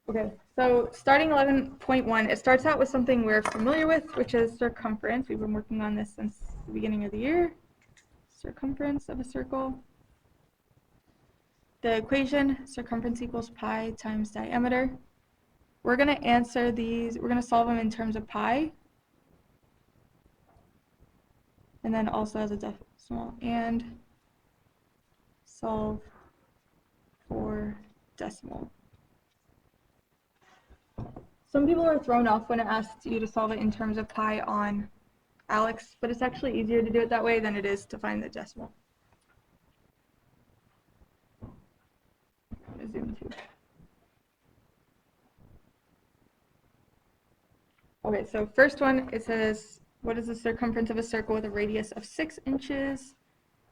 Okay, so starting 11.1, it starts out with something we're familiar with, which is circumference. We've been working on this since the beginning of the year. Circumference of a circle. The equation, circumference equals pi times diameter. We're going to answer these, we're going to solve them in terms of pi, and then also as a decimal, and solve for decimal. Some people are thrown off when it asks you to solve it in terms of pi on Alex, but it's actually easier to do it that way than it is to find the decimal. I'm going to zoom too. Okay, so first one, it says, what is the circumference of a circle with a radius of 6 inches?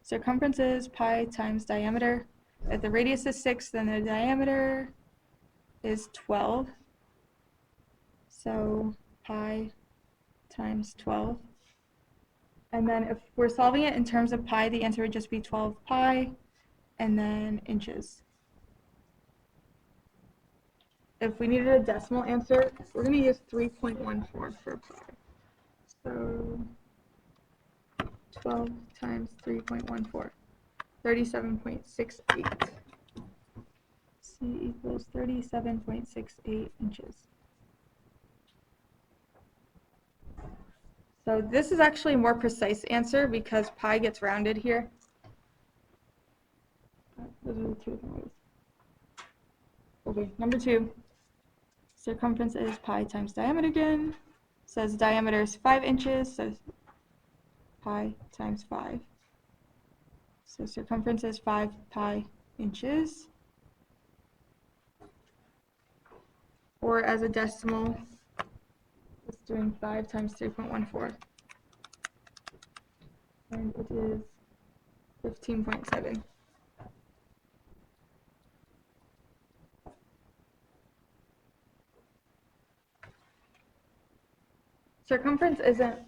Circumference is pi times diameter. If the radius is 6, then the diameter is 12. So pi times 12. And then if we're solving it in terms of pi, the answer would just be 12 pi and then inches. If we needed a decimal answer, we're going to use 3.14 for pi. So 12 times 3.14, 37.68. C equals 37.68 inches. So this is actually a more precise answer because pi gets rounded here. Those are the two different ways. Okay, number 2. Circumference is pi times diameter again. Says diameter is 5 inches, so pi times 5. So circumference is 5 pi inches. Or as a decimal, it's doing 5 times 3.14. And it is 15.7. Circumference isn't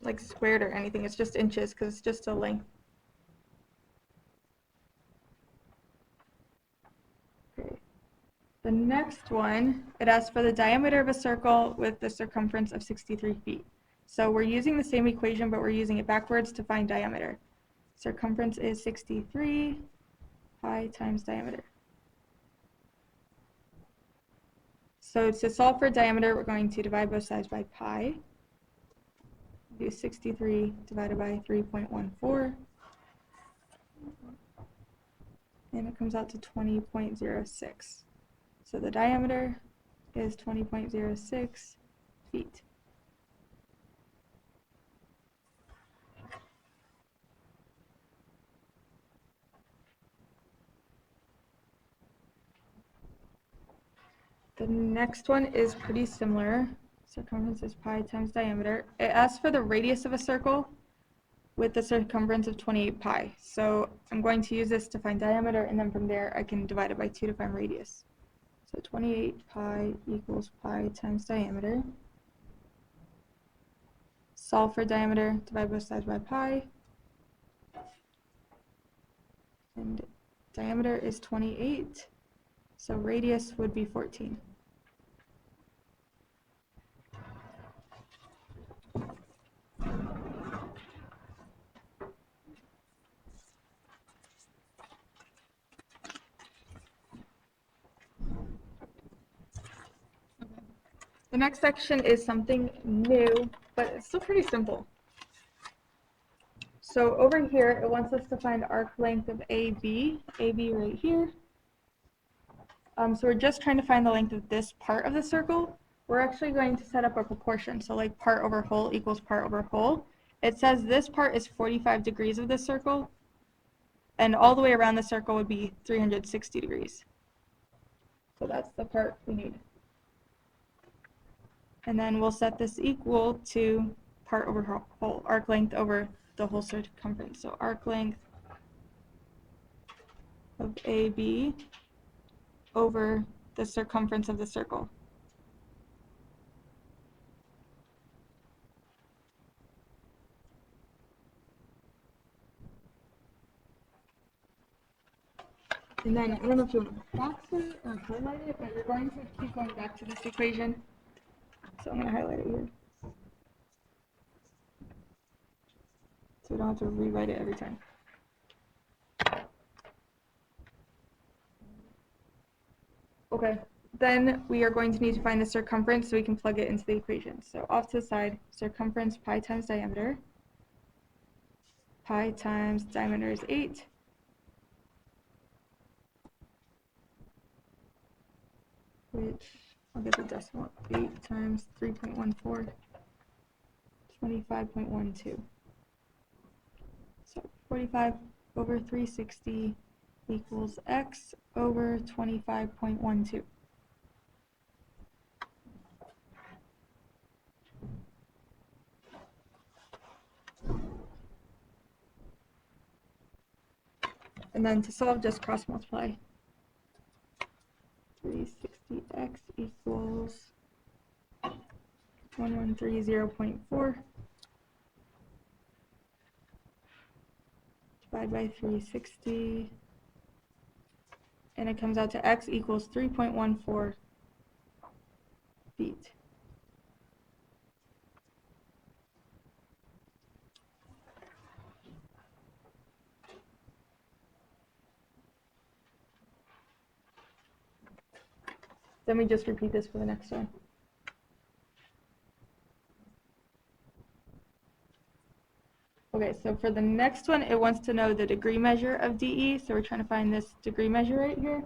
like squared or anything, it's just inches because it's just a length. Okay. The next one, it asks for the diameter of a circle with the circumference of 63 feet. So we're using the same equation, but we're using it backwards to find diameter. Circumference is 63 pi times diameter. So to solve for diameter, we're going to divide both sides by pi. Do 63 divided by 3.14. And it comes out to 20.06. So the diameter is 20.06 feet. The next one is pretty similar. Circumference is pi times diameter. It asks for the radius of a circle with the circumference of 28 pi. So I'm going to use this to find diameter, and then from there I can divide it by 2 to find radius. So 28 pi equals pi times diameter. Solve for diameter, divide both sides by pi. And diameter is 28, so radius would be 14. The next section is something new, but it's still pretty simple. So over here, it wants us to find arc length of AB right here. So we're just trying to find the length of this part of the circle. We're actually going to set up a proportion. So like part over whole equals part over whole. It says this part is 45 degrees of this circle, and all the way around the circle would be 360 degrees. So that's the part we need. And then we'll set this equal to part over whole, arc length over the whole circumference. So arc length of AB over the circumference of the circle. The And then, I don't know if you want to box it or highlight it, but you're going to keep going back to this equation. So I'm going to highlight it here. So we don't have to rewrite it every time. Okay, then we are going to need to find the circumference so we can plug it into the equation. So off to the side, circumference pi times diameter. Pi times diameter is 8. Which, I'll get the decimal, 8 times 3.14, 25.12. So 45 over 360 equals x over 25.12. And then to solve, just cross multiply. 360x equals 1130.4. Divide by 360. And it comes out to x equals 3.14 feet. Then we just repeat this for the next one. Okay, so for the next one, it wants to know the degree measure of DE. So we're trying to find this degree measure right here.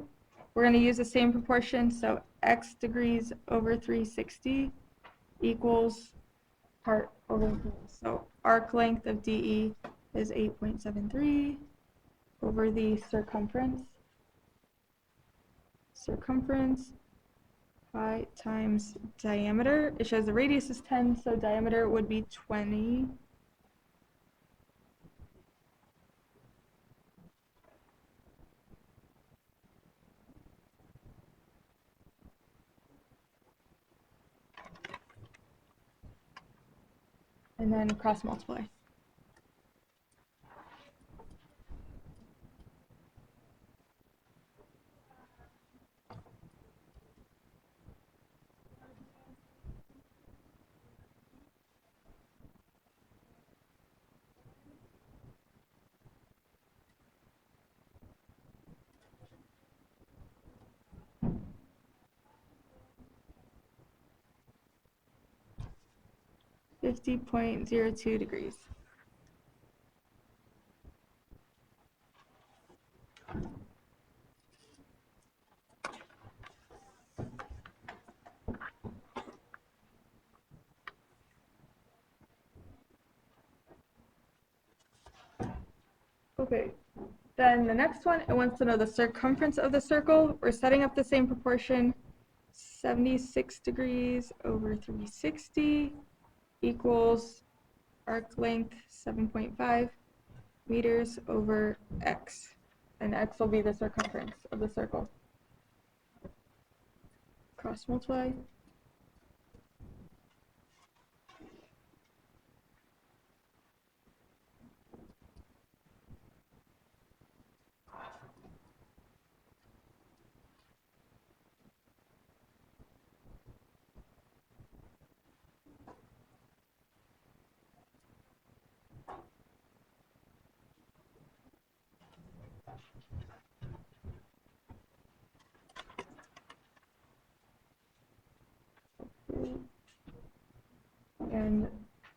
We're going to use the same proportion. So x degrees over 360 equals part over whole. So arc length of DE is 8.73 over the circumference. Circumference pi times diameter. It shows the radius is 10, so diameter would be 20. And then cross multiply. .02 degrees. Okay, then the next one, it wants to know the circumference of the circle. We're setting up the same proportion. 76 degrees over 360 equals arc length 7.5 meters over x. And x will be the circumference of the circle. Cross multiply. And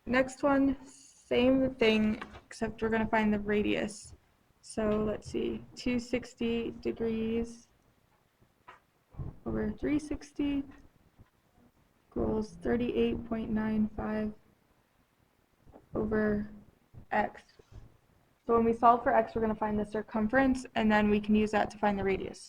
next one, same thing, except we're going to find the radius. So let's see, 260 degrees over 360 equals 38.95 over x. So when we solve for x, we're going to find the circumference, and then we can use that to find the radius.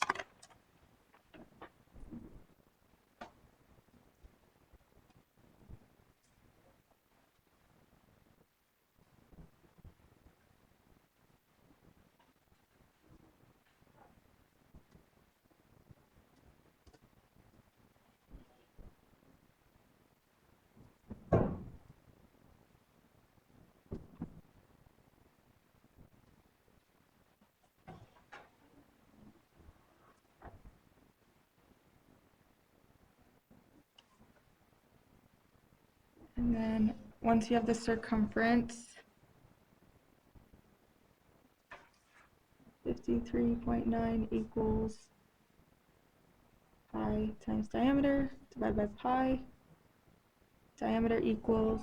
And then once you have the circumference, 53.9 equals pi times diameter divided by pi. Diameter equals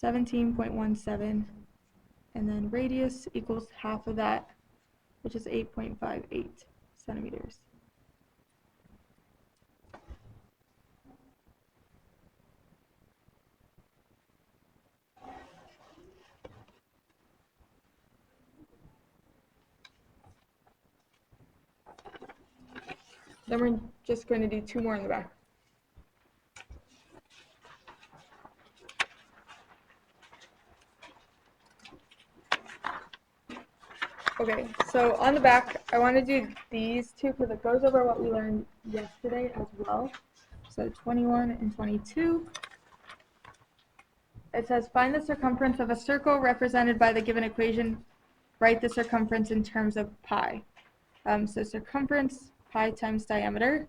17.17, and then radius equals half of that, which is 8.58 centimeters. Then we're just going to do two more in the back. Okay, so on the back, I want to do these two because it goes over what we learned yesterday as well. So 21 and 22. It says, find the circumference of a circle represented by the given equation. Write the circumference in terms of pi. So circumference, pi times diameter.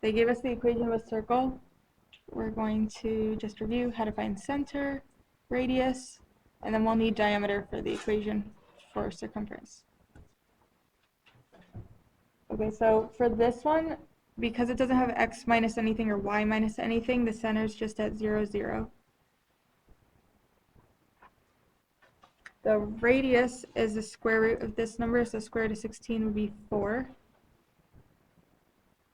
They gave us the equation of a circle. We're going to just review how to find center, radius, and then we'll need diameter for the equation for circumference. Okay, so for this one, because it doesn't have x minus anything or y minus anything, the center is just at 0, 0. The radius is the square root of this number, so square root of 16 would be 4.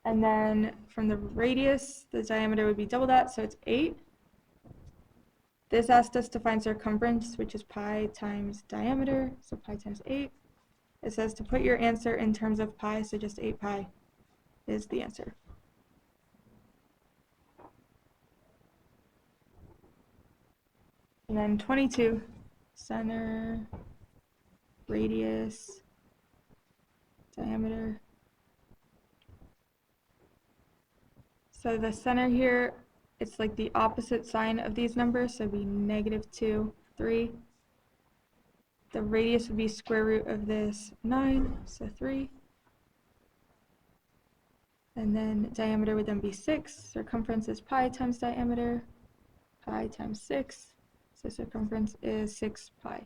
And then from the radius, the diameter would be double that, so it's 8. This asked us to find circumference, which is pi times diameter, so pi times 8. It says to put your answer in terms of pi, so just 8 pi is the answer. And then 22, center, radius, diameter. So the center here, it's like the opposite sign of these numbers, so it'd be -2, 3. The radius would be square root of this 9, so 3. And then diameter would then be 6. Circumference is pi times diameter, pi times 6. So circumference is 6 pi.